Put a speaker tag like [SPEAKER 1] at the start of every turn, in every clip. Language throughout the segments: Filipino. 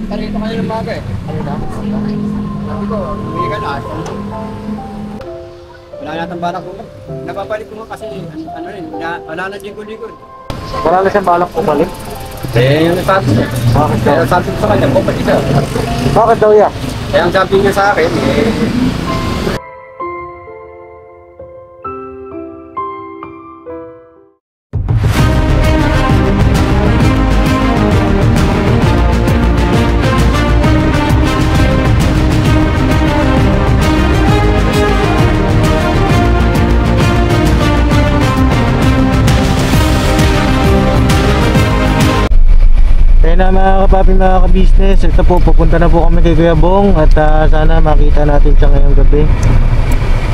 [SPEAKER 1] Tarito kayo ng baga eh. Ano na? Sabi ko, umuwi ka na. Wala natang balak ko. Napapalik ko nga kasi ano rin, wala na lingkod-lingkod.
[SPEAKER 2] Wala na siyang balak bumalik.
[SPEAKER 1] Eh, yung sabi ko.
[SPEAKER 2] Bakit daw?
[SPEAKER 1] Kaya sabi ko sa kanya, bumalik siya.
[SPEAKER 2] Bakit daw yan?
[SPEAKER 1] Kaya ang sabi niya sa akin,
[SPEAKER 2] Kaya na mga kapapi, mga ka-business, ito po, pupunta na po kami kay Kuya Bong at sana makita natin siya ngayong gabi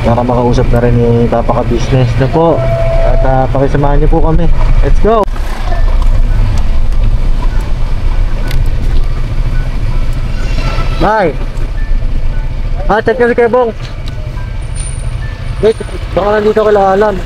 [SPEAKER 2] para makausap na rin ni Papa ka-business na po at pakisamahan niyo po kami. Let's go! Bye! Check na si Kuya Bong. Wait, baka nandito kila Alan.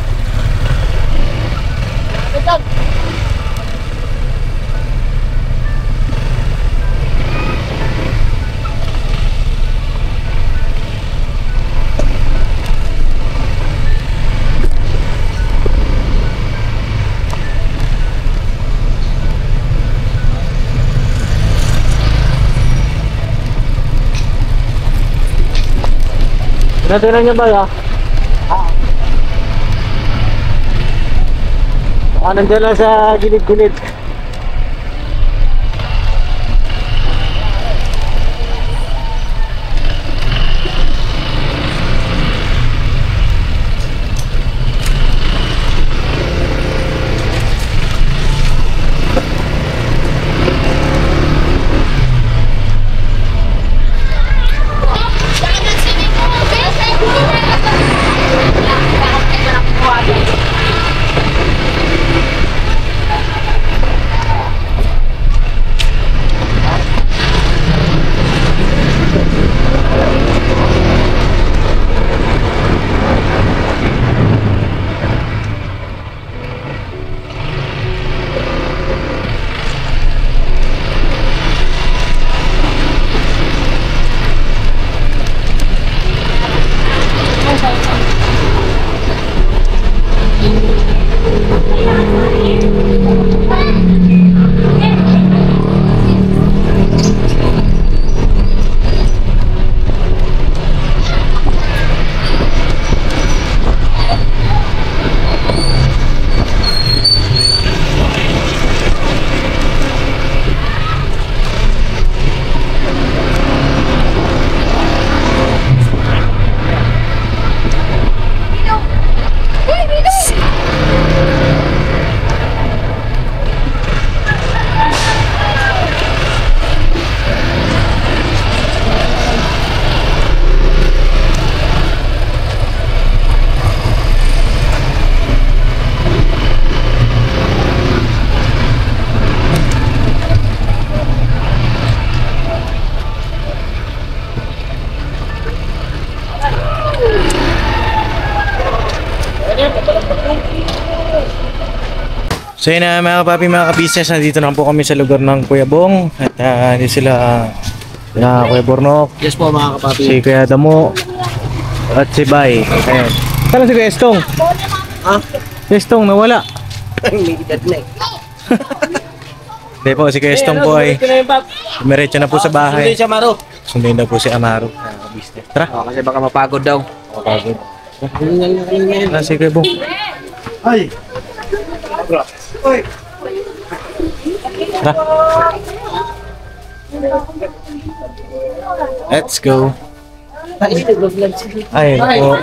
[SPEAKER 2] Pinatinan niyo ba ya? Baka nandiyan lang sa gilid-gilid. So yun na mga kapapi, mga ka-business, nandito na po kami sa lugar ng Kuya Bong at hindi sila Kuya Bornok,
[SPEAKER 1] yes po mga kapapi.
[SPEAKER 2] si Kuya Damo at si Bay. Ayan. Saan si Kuya Estong?
[SPEAKER 1] Ha?
[SPEAKER 2] Si Estong nawala.
[SPEAKER 1] May edad na eh.
[SPEAKER 2] Hindi po, si Kuya Estong po ay dumiretso na po sa bahay.
[SPEAKER 1] Hindi siya maro.
[SPEAKER 2] Sundin na po si Amaro, mga ka-business. Tara.
[SPEAKER 1] Kasi baka mapagod daw.
[SPEAKER 2] Mapagod. Tara si Kuya Bong.
[SPEAKER 1] Ay! Oy!
[SPEAKER 2] Tara. Let's go. Ay, po.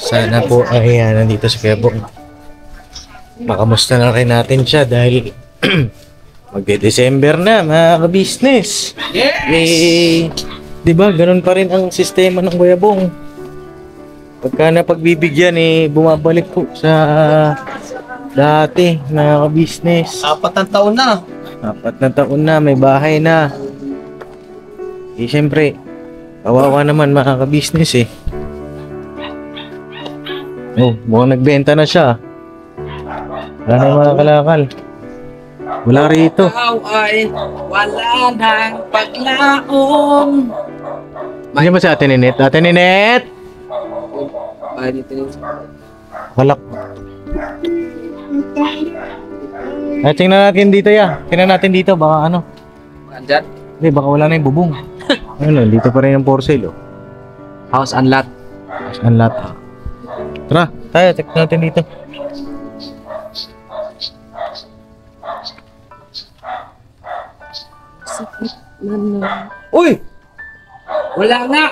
[SPEAKER 2] Sana po ay nandito si Kuya Bong. Makamusta na rin natin siya dahil magde-December na mga ka-business. Eh, di ba ganun pa rin ang sistema ng Kuya Bong. Pagka napagbibigyan eh bumabalik po sa dati mga ka-business.
[SPEAKER 1] 4 taon na.
[SPEAKER 2] 4 na taon na, may bahay na. Eh syempre, kawawa naman mga ka-business eh. Oh, mukhang nagbenta na siya. Wala na yung mga kalakal. Wala rito.
[SPEAKER 3] Ikaw ay wala nang paglaong.
[SPEAKER 2] Ano ba si Ate Ninette? Ate Ninette! Walak. Ay, tingnan natin dito ya. Tingnan natin dito. Baka ano.
[SPEAKER 3] Andyan?
[SPEAKER 2] Hindi, baka wala na yung bubong. Ayun, dito pa rin yung for sale. Oh.
[SPEAKER 3] House and lot.
[SPEAKER 2] Ang lot. Tara, tayo. Check natin dito.
[SPEAKER 3] Uy! Wala na!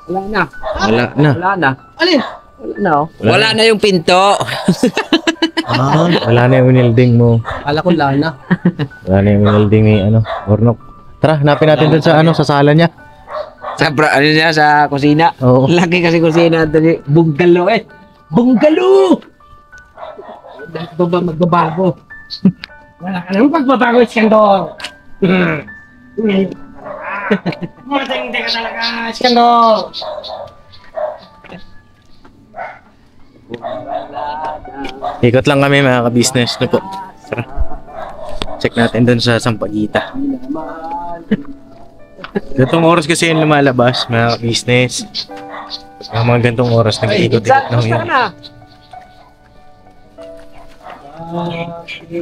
[SPEAKER 3] Wala na.
[SPEAKER 2] Wala na.
[SPEAKER 3] Wala na.
[SPEAKER 1] Alin?
[SPEAKER 3] Wala na, oh. Wala na yung pinto.
[SPEAKER 2] Wala na yung winilding mo.
[SPEAKER 1] Kala ko lang na.
[SPEAKER 2] Wala na yung winilding ni ano, Ornok. Tara, hanapin natin doon sa ano, sa sala niya.
[SPEAKER 3] Ano niya, sa kusina.
[SPEAKER 2] Oo.
[SPEAKER 3] Laki kasi kusina. Bungalow eh. Bungalow! Dahil ba magbabago? Wala ka naman pagbabago, Iskandor. Hindi ka talaga, Iskandor.
[SPEAKER 2] Ikot lang kami mga ka-business na po. Tara. Check natin doon sa Sampaguita. Gantong oras kasi yung lumalabas mga ka-business. Mga gantong oras nag-ikot-ikot na yun.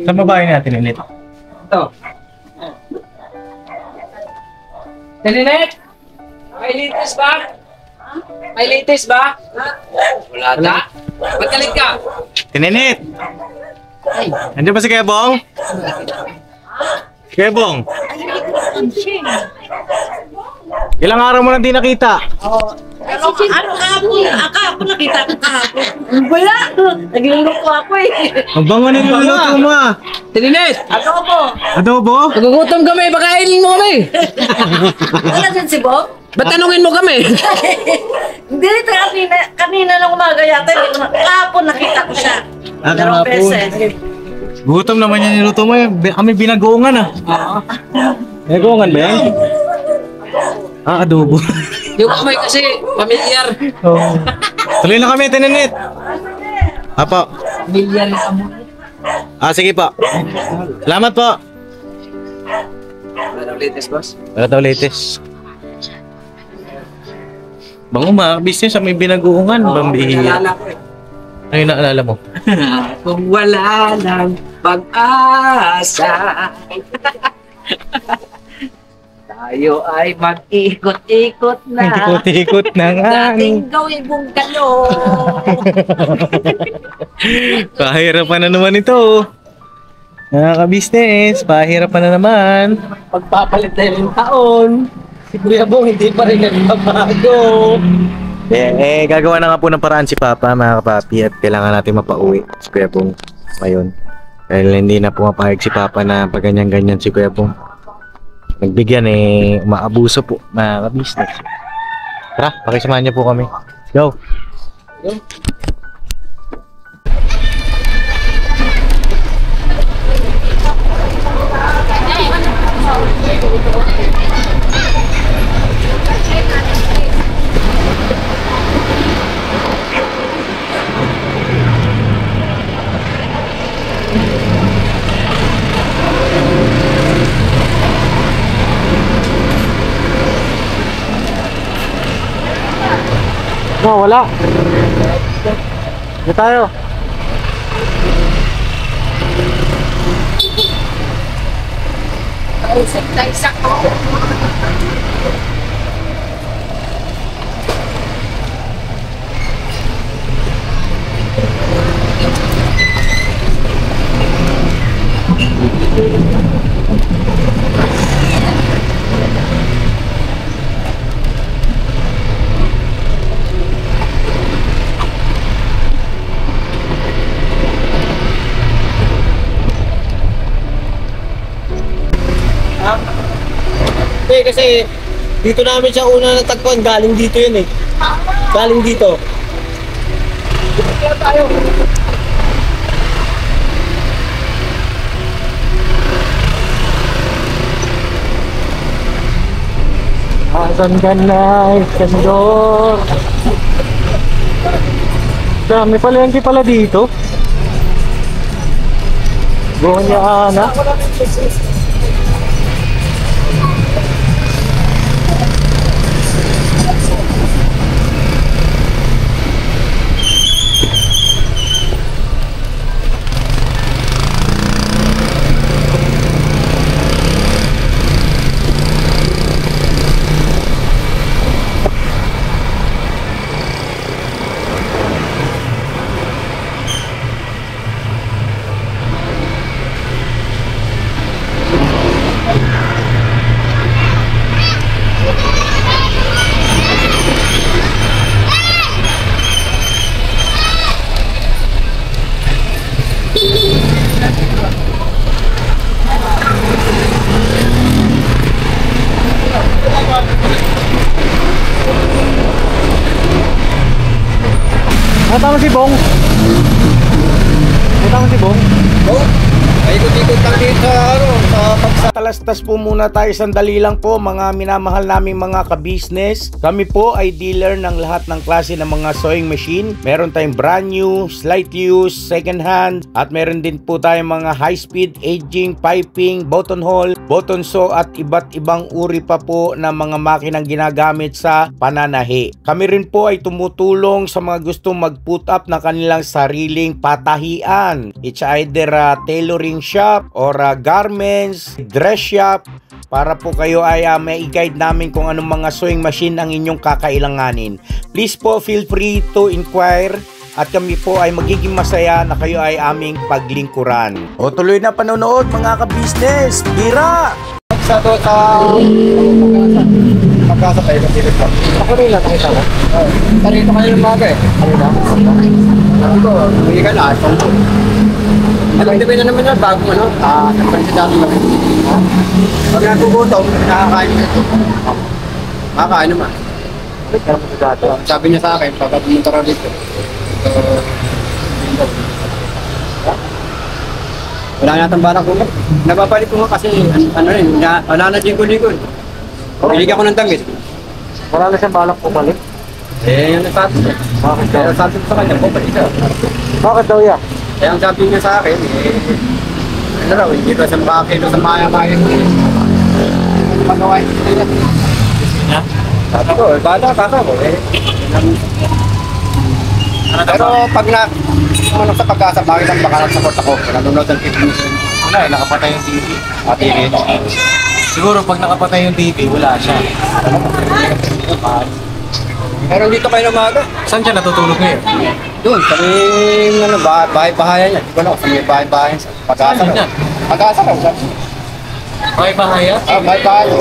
[SPEAKER 2] Saan ba bahay natin ulit?
[SPEAKER 3] Ito. Nalinet? May latest ba? May latest ba? Wala na. Magkalit ka.
[SPEAKER 2] Tininit! Andiyan ba si Kebong? Kebong? Ilang araw mo na di nakita?
[SPEAKER 4] Ano kahapon? Kahapon nakita ko kahapon. Wala! Nagluluto ako eh.
[SPEAKER 2] Ang bango na niluluto mo ah!
[SPEAKER 3] Nalinet!
[SPEAKER 4] Adobo!
[SPEAKER 2] Adobo?
[SPEAKER 3] Nagugutom kami, baka kainin mo kami.
[SPEAKER 4] Wala dyan si Bob?
[SPEAKER 3] Ba't tanungin mo kami?
[SPEAKER 4] Hindi, kanina ng umaga yata. Kahapon nakita ko siya. Dalawang beses.
[SPEAKER 2] Gutom naman yan niluto mo eh. Kami binagoongan ah. Binagoongan ba yan? Ah, adobo.
[SPEAKER 3] Yung kamay kasi, pamilyar.
[SPEAKER 2] Oh. Tuloy na kami, Tininit. Apo.
[SPEAKER 3] Pamilyar yung amoy.
[SPEAKER 2] Ah, sige po. Salamat po.
[SPEAKER 3] Ano latest, boss?
[SPEAKER 2] Wala daw latest. Bango mga business may binagoongan. Bambihira.
[SPEAKER 3] Naalala ko eh.
[SPEAKER 2] Ano yung naalala mo?
[SPEAKER 3] Kung wala ng pag-asa, tayo ay mag-ikot-ikot na.
[SPEAKER 2] Ikot-ikot na nga.
[SPEAKER 4] Dating gawin mong galo.
[SPEAKER 2] Pahirapan na naman ito. Nakaka-business, pahirapan na naman.
[SPEAKER 3] Pagpapalit na yung taon, si Kuya Bong hindi pa rin nagbabago.
[SPEAKER 2] Gagawa na nga po ng paraan si Papa, mga kapapi, at kailangan natin mapauwi si Kuya Bong ngayon. Dahil hindi na pumapayag si Papa na pag ganyan-ganyan si Kuya Bong. Nagbigyan umaabuso po, mga ka-business. Tara, pakisamahan niyo po kami. Let's go! No, wala. Dito tayo.
[SPEAKER 3] Taisak ko.
[SPEAKER 1] Kasi dito namin siya una natagpuan, galing dito yun eh. Galing dito. Dito tayo.
[SPEAKER 2] Asan ka na, Iskandor? Dami palengke pala dito. Bukan niya na. Tama si Bong. Tama si Bong.
[SPEAKER 1] Oh, ay ikot-ikot lang dito sa
[SPEAKER 2] Talastas po muna tayo, sandali lang po mga minamahal naming mga ka-business. Kami po ay dealer ng lahat ng klase ng mga sewing machine. Meron tayong brand new, slight use, second hand, at meron din po tayong mga high speed, aging, piping, buttonhole, button sew at iba't ibang uri pa po ng mga makinang ginagamit sa pananahi. Kami rin po ay tumutulong sa mga gustong mag-put up na kanilang sariling patahian. It's either a tailoring shop or a garments, dress shop, para po kayo ay may i-guide namin kung anong mga sewing machine ang inyong kakailanganin. Please po feel free to inquire at kami po ay magiging masaya na kayo ay aming paglingkuran. O tuloy na panonood mga ka-business. Bira!
[SPEAKER 1] sa to sa pagkasa kayo ng dito. Ako rin lang nakita ko. Tarito kayo ng mga eh. Ano na? Ito, hindi ka na. Alam din na naman yan, bago ano, nagpansidado na rin. Pag nagugutom, nakakain ito. Makakain naman. Sabi niya sa akin, pagka pumunta ka dito, wala natang balak ko. Nababalik ko nga kasi, ano rin, wala na din ko-likod. Biligyan ko ng damit.
[SPEAKER 2] Wala na siyang balak bumalik.
[SPEAKER 1] Eh, yung nagsabi niya.
[SPEAKER 2] Bakit daw?
[SPEAKER 1] Pero sabi ko sa kanya, bumalik ka.
[SPEAKER 2] Bakit daw yan?
[SPEAKER 1] Eh, ang sabi niya sa akin, ano raw, hindi ko siya makakilo sa maya-maya. Ano magawain ko nila? Sabi ko, bata kaka ko eh. Pero pag na, ano sa pag-asa, bakit ang baka nag-support ako? Nanonood ng TV.
[SPEAKER 2] Wala, nakapatay yung TV.
[SPEAKER 1] TV.
[SPEAKER 2] Siguro pag nakapatay yung TV, wala siya.
[SPEAKER 1] Pero dito kayo na umaga.
[SPEAKER 2] Saan siya natutulog ngayon?
[SPEAKER 1] Doon, sa may ano, bahay-bahayan niya. Di ko alam kung sa may bahay-bahayan. Pag-asa raw. Pag-asa raw.
[SPEAKER 2] Okay ba kaya?
[SPEAKER 1] Bahay-bahayan.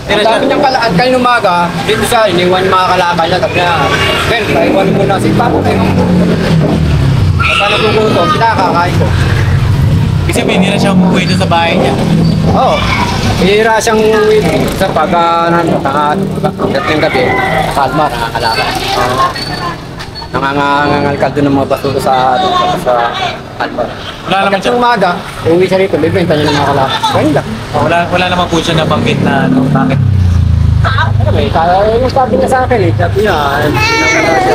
[SPEAKER 1] Ang dami niyang kalakad kayo ng umaga, dito siya, iniwan yung mga kalakad niya. Sabi niya, Ben, paiwan mo na si Papo kayo. Pagka nagugutom, pinakakain ko.
[SPEAKER 2] Kasi hindi na siya umuwi doon sa bahay niya.
[SPEAKER 1] Oo. Hihira siyang sa pagka ng gabi, kalma, nakakalakad. Nangangalkal doon ng mga basura sa kalma.
[SPEAKER 2] Wala naman siya.
[SPEAKER 1] Pagka umaga, uwi siya rito, bibenta niya ng mga kalakad. Ganyan lang.
[SPEAKER 2] Wala naman po siya nabanggit na ano, bakit?
[SPEAKER 1] Ano ba, yung sabi niya sa akin sabi niya,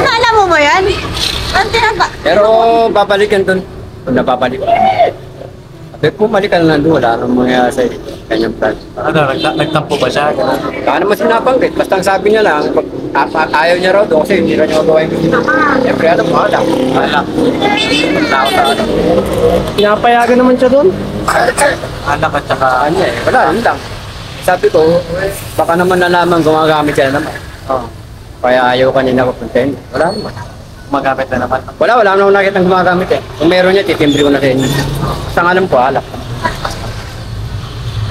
[SPEAKER 4] Alam mo ba yan? Ang tinaba.
[SPEAKER 1] pero babalikan doon. Kung napabalik. Sabi, pumalik ka na doon, wala nang mangyayari sa kanyang plan.
[SPEAKER 2] Ano, nagtampo ba siya?
[SPEAKER 1] Kaya naman sinabanggit, basta ang sabi niya lang, ayaw niya raw doon kasi hindi na niya magawa yung gusto. Siyempre, alam mo, alam. Tao sa alam.
[SPEAKER 3] Pinapayagan naman siya doon.
[SPEAKER 2] Anak at saka...
[SPEAKER 1] Ano eh, wala, yun lang. Sabi ko, baka naman nalaman gumagamit siya naman.
[SPEAKER 2] Oh,
[SPEAKER 1] Kaya ayaw kanina papuntahin. Wala naman.
[SPEAKER 2] magamit na naman.
[SPEAKER 1] Wala naman nakita ng gumagamit eh. Kung meron niya, titimbre ko na sa inyo. Basta nga alam ko, alak.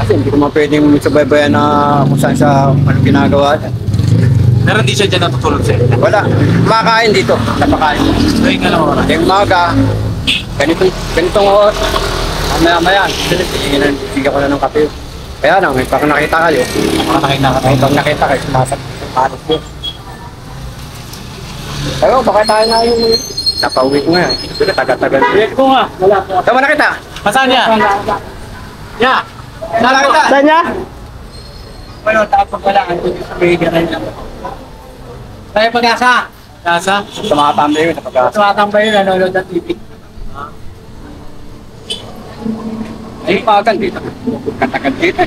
[SPEAKER 1] Kasi hindi ko man pwedeng subaybayan na kung saan sa anong ginagawa niya.
[SPEAKER 2] Pero hindi siya dyan natutulog sa inyo.
[SPEAKER 1] Wala. Kumakain dito. Napakain.
[SPEAKER 2] So, yung alam mo na.
[SPEAKER 1] Yung umaga, ganitong oras. Maya-maya, bigyan ko na ng kape. Kaya lang, pag nakita kayo, pag nakita kayo, sumasak sa paros ko. Pero baka tayo na yung napauwi ko nga. Tagal-tagal.
[SPEAKER 2] Ko nga.
[SPEAKER 1] Wala po. Tama na kita.
[SPEAKER 2] Masaan niya?
[SPEAKER 1] Ya. Wala kita.
[SPEAKER 3] Saan niya?
[SPEAKER 1] Bueno, tapos wala. Ando sa bigyan niya. Tayo pag-asa.
[SPEAKER 2] Nasa?
[SPEAKER 1] Tumatambay yun sa pag-asa.
[SPEAKER 3] Tumatambay yun, nanonood ng TV.
[SPEAKER 1] Ay, magal dito. Katagal dito.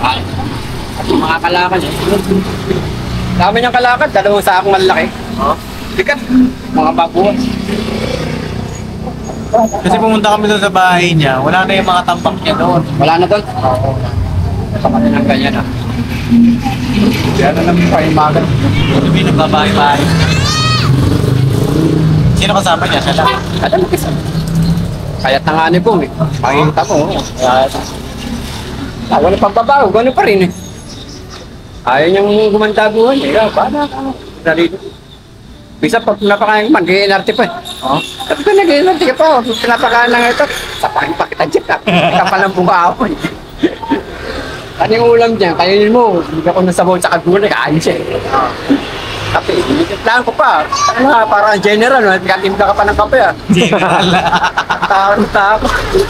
[SPEAKER 1] At mga kalakad. Dami niyang kalakad, dalawang sakong malaki.
[SPEAKER 2] Oh.
[SPEAKER 1] Bigat. Mga babuan.
[SPEAKER 2] Kasi pumunta kami doon sa bahay niya, wala na yung mga tambak niya doon.
[SPEAKER 1] Wala na doon? Oo. Sa kanila ng ganyan ah. Kaya na lang pa yung magal.
[SPEAKER 2] Sabi ng babae-bahay. Sino kasama niya? Siya lang.
[SPEAKER 1] Kada mag-isa. Kaya't na nga ni Pong eh. Makikita mo. Kaya wala pagbabago, gano'n pa rin eh. Ayaw niyang gumanda buhay eh. Bala ka. Dali. Bisa pag napakain man, nag-iinarte pa eh.
[SPEAKER 2] Oh.
[SPEAKER 1] Sabi ko nag-iinarte ka pa. Pinapakain na nga ito. Sapahin pa kita dyan. Ika pa lang bumawa eh. Ano yung ulam dyan? Kainin mo. Bigyan ko ng sabaw sa kagulay. Kain siya eh. Kape, binigyan ko pa. Ano nga, parang general, no? Nagkatimpla ka pa ng kape ah.
[SPEAKER 2] General.
[SPEAKER 1] Tako.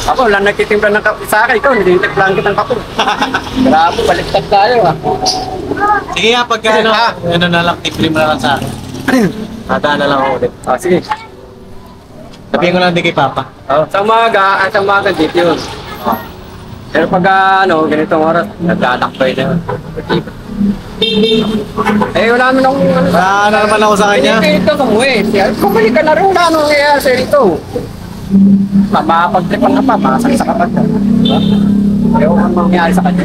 [SPEAKER 1] Ako, wala nagtitimpla ng kape sa akin. Ikaw, nagtitimpla kita ng kape. Grabe, baliktad tayo ah.
[SPEAKER 2] Sige nga, pagka ano na lang, tipli mo na lang sa akin. Nadaan na lang ako ulit.
[SPEAKER 1] Ah, sige.
[SPEAKER 2] Sabihin ko lang din kay Papa.
[SPEAKER 1] Oh, sa umaga dito yun. Pero pag ganitong oras, naglalakbay na yun. Eh, wala naman akong ano.
[SPEAKER 2] Wala na naman ako sa kanya.
[SPEAKER 1] Hindi ito kamuwi. Kumalik ka na rin, wala nang nangyayari sa ito. Mapapagtripan ka pa, masaksa ka pa. Ayaw kang mangyayari sa kanya.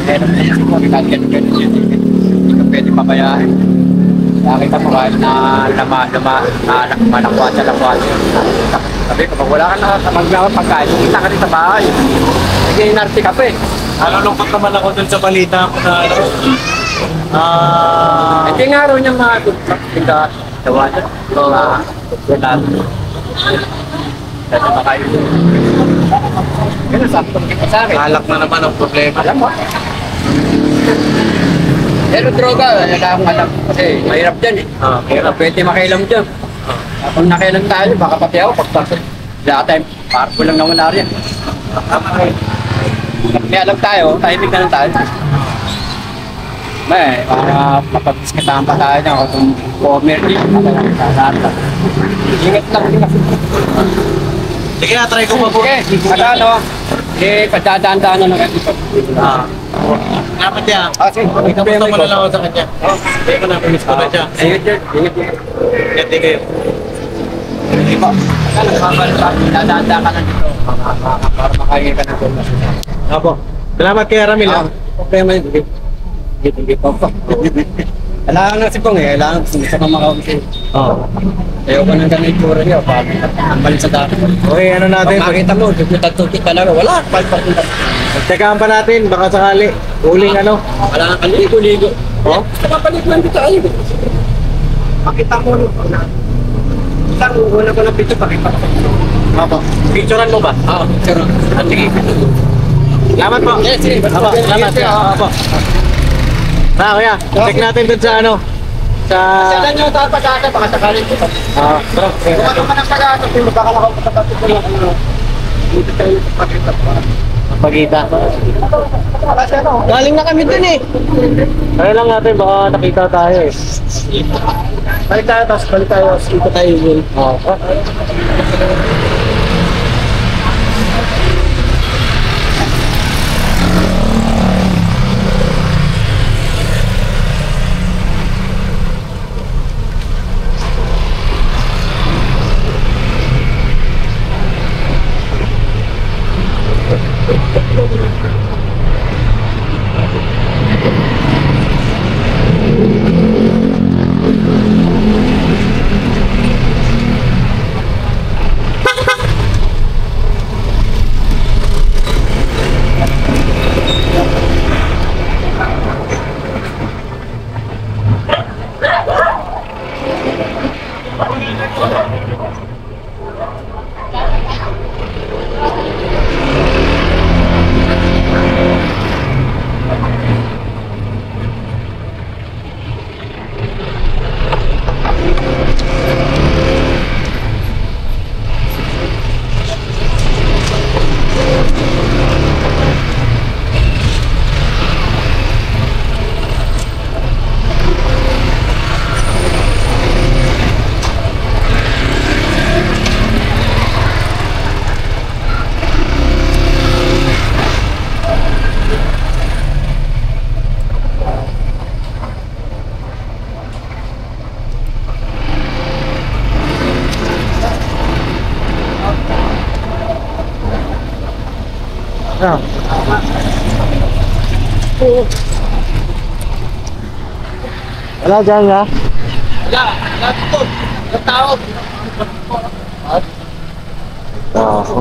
[SPEAKER 1] Pero kahit ganun yun. Hindi ka pwede pabayaan. Nakita mo kahit na malakwat yun. Sabi ko, pag wala ka na pagkain, kumita ka rin sa bahay. Nag-inarte ka pa eh.
[SPEAKER 2] Nalulungkot naman ako dun sa balita ko na
[SPEAKER 1] Hindi nga raw niya mga tingga dawa niya. Wala. Kasi makayo. Ganun, sakto kita sa akin.
[SPEAKER 2] halak na naman ang problema.
[SPEAKER 1] Alam mo. Pero droga, wala akong alam. Kasi mahirap dyan eh.
[SPEAKER 2] Hirap.
[SPEAKER 1] Pwede makailam dyan. Kung nakailam tayo, baka pati ako pagpasok. Wala time, parang kulang na wala rin. May alam tayo, tahimik na lang tayo. May, para mapagdiskatahan pa tayo niya kung comer din. Ingat lang din kasi.
[SPEAKER 2] Sige na, try ko pa po.
[SPEAKER 1] Okay, magkano? Padadaan-daan na lang ito.
[SPEAKER 2] Dapat yan.
[SPEAKER 1] Sige.
[SPEAKER 2] Ikamusta mo na lang ako sa kanya. Hindi ko na, miss ko na siya.
[SPEAKER 1] Ingat yun, ingat yun.
[SPEAKER 2] Hindi kayo.
[SPEAKER 1] Hindi po. Dadaan-daan ka lang dito. Para makahingi ka ng tulong.
[SPEAKER 2] Apo. Salamat kay Ramil.
[SPEAKER 1] Okay, may hindi pa pa. Kailangan na si Pong eh. Kailangan gusto ka makaunti.
[SPEAKER 2] Oo.
[SPEAKER 1] Ayaw ko nang ganun itsura niya. Ang balik sa dati.
[SPEAKER 2] Okay, ano natin?
[SPEAKER 1] Pag makita mo, dugit-tugit talaga. Wala. Palpak-palpak.
[SPEAKER 2] Tsagaan pa natin, baka sakali. Uling ano.
[SPEAKER 1] Wala kang ligo-ligo.
[SPEAKER 2] Oh?
[SPEAKER 1] Gusto ka paligman dito. Ay, makita mo. Isang una ko ng picture, pakita ko.
[SPEAKER 2] Apo. Picturean mo ba?
[SPEAKER 1] Oo, picture. Sige.
[SPEAKER 2] Salamat po.
[SPEAKER 1] Yes, sige.
[SPEAKER 2] Apo, salamat. Apo. Na, kuya. Check natin dun sa ano. Sa...
[SPEAKER 1] Saan nyo tayo pag-ata? Baka sakalin ko.
[SPEAKER 2] Bro.
[SPEAKER 1] Kung ano man ang pag-ata, baka nakapagpapatid ko lang ano. Dito tayo pakita pa.
[SPEAKER 2] Pagita.
[SPEAKER 1] Kasi ano?
[SPEAKER 2] Galing na kami dun eh. Kaya lang natin, baka nakita tayo eh.
[SPEAKER 1] Balik tayo, tapos balik tayo. Dito tayo yun.
[SPEAKER 2] Oo. Ah. Wala dyan ha?
[SPEAKER 1] Wala dito. Ang tao.
[SPEAKER 2] Oo.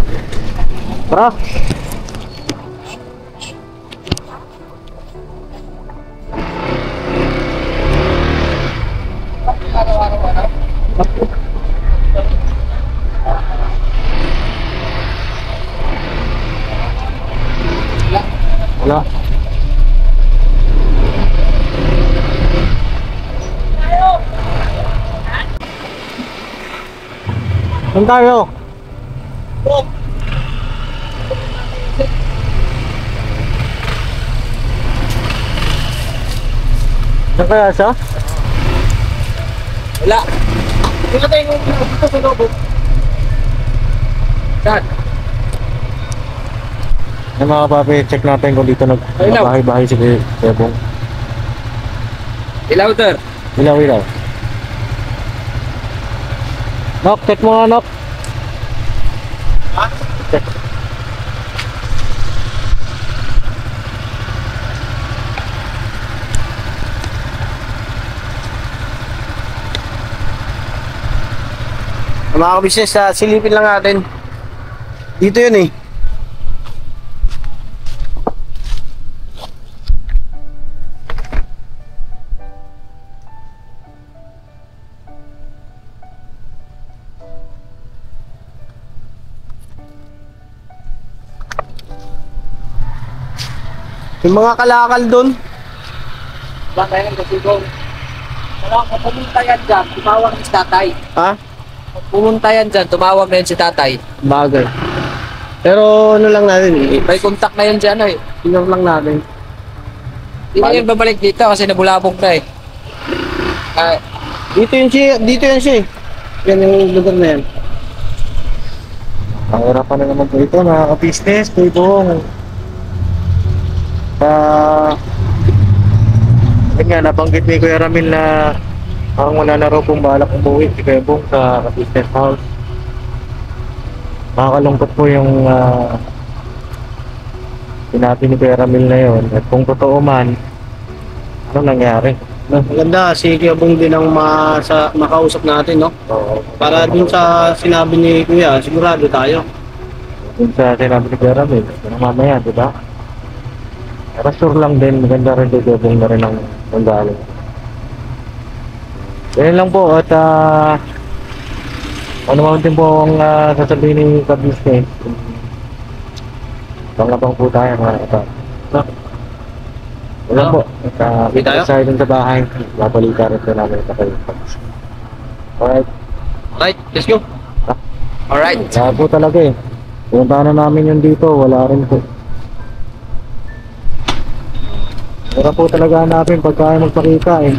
[SPEAKER 2] Tara. Wala. Saan tayo? Saan kaya siya?
[SPEAKER 1] Wala. Tingnan tayo yung dito sa loob. Saan?
[SPEAKER 2] Yung mga papi, check natin kung dito
[SPEAKER 1] Ilaw.
[SPEAKER 2] nagbahay-bahay si Kebong.
[SPEAKER 1] Ilaw, sir.
[SPEAKER 2] Ilaw, ilaw. Nok, check mo nga, Nok.
[SPEAKER 1] Ha?
[SPEAKER 2] Check.
[SPEAKER 3] Mga kabisnes, silipin lang natin. Dito yun eh. Yung mga kalakal doon.
[SPEAKER 1] Ba tayo ng gasigong? Wala kung pumunta yan dyan, tumawag si tatay.
[SPEAKER 3] Ha?
[SPEAKER 1] Kung pumunta yan dyan, tumawag na yan si tatay.
[SPEAKER 3] Bagay. Pero ano lang natin eh.
[SPEAKER 1] May contact na yan dyan eh.
[SPEAKER 3] Tingnan lang natin.
[SPEAKER 1] Hindi na yan babalik dito kasi nabulabog na eh. Ah,
[SPEAKER 3] Dito yun siya. Dito yan siya eh. Yan yung lugar na yan.
[SPEAKER 2] Ang hirapan na naman po ito, mga ka-business, Kebong. Yun nga, nabanggit ni Kuya Ramil na parang wala na raw pong balak umuwi si Kebong sa business house. Makakalungkot po yung sinabi ni Kuya Ramil na yun. At kung totoo man, ano nangyari?
[SPEAKER 3] Maganda si Kebong din ang makausap natin, no?
[SPEAKER 2] So,
[SPEAKER 3] Para dun sa sinabi ni Kuya, sigurado tayo.
[SPEAKER 2] dun sa sinabi ni Kuya Ramil, yun ang mamaya, di ba? Pero sure lang din, maganda rin kay Kebong na rin ang galing. Ganyan lang po at ano man din po ang sasabihin ni ka-business. Pangabang po tayo mga kata. No? Wala po. At
[SPEAKER 3] Uwi tayo?
[SPEAKER 2] tayo dun sa bahay. Babalita rin po namin ito kayo. Alright.
[SPEAKER 3] Alright, let's go.
[SPEAKER 1] alright.
[SPEAKER 2] Wala po talaga eh. Punta na namin yun dito, wala rin po. Wala po talaga hanapin pagka magpakita eh.